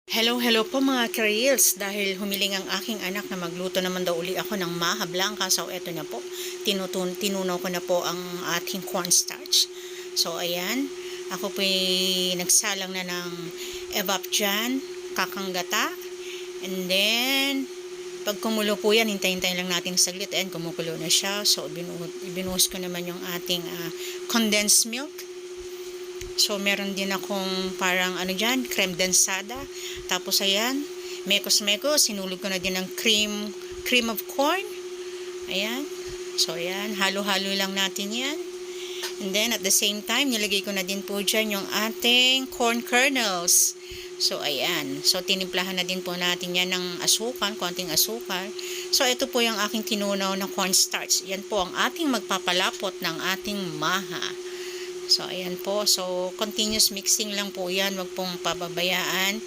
Hello po mga ka-reels. Dahil humiling ang aking anak na magluto naman daw uli ako ng maha blanca. So eto na po, tinunaw ko na po ang ating cornstarch. So ayan, ako po nagsalang na ng evap dyan, kakanggata. And then, pag kumulo po yan, hintayin lang natin saglit. And kumukulo na siya. So ibinuhos ko naman yung ating condensed milk. So, meron din akong parang dyan, creme densada. Tapos, ayan, mekos-mekos. Sinulog ko na din ng cream of corn. Ayan. So, ayan, halo-halo lang natin yan. And then, at the same time, nilagay ko na din po dyan yung ating corn kernels. So, ayan. So, tinimplahan na din po natin yan ng asukal, konting asukal. So, ito po yung aking tinunaw na cornstarch. Yan po ang ating magpapalapot ng ating maha. So, ayan po. So, continuous mixing lang po yan. Huwag pong pababayaan.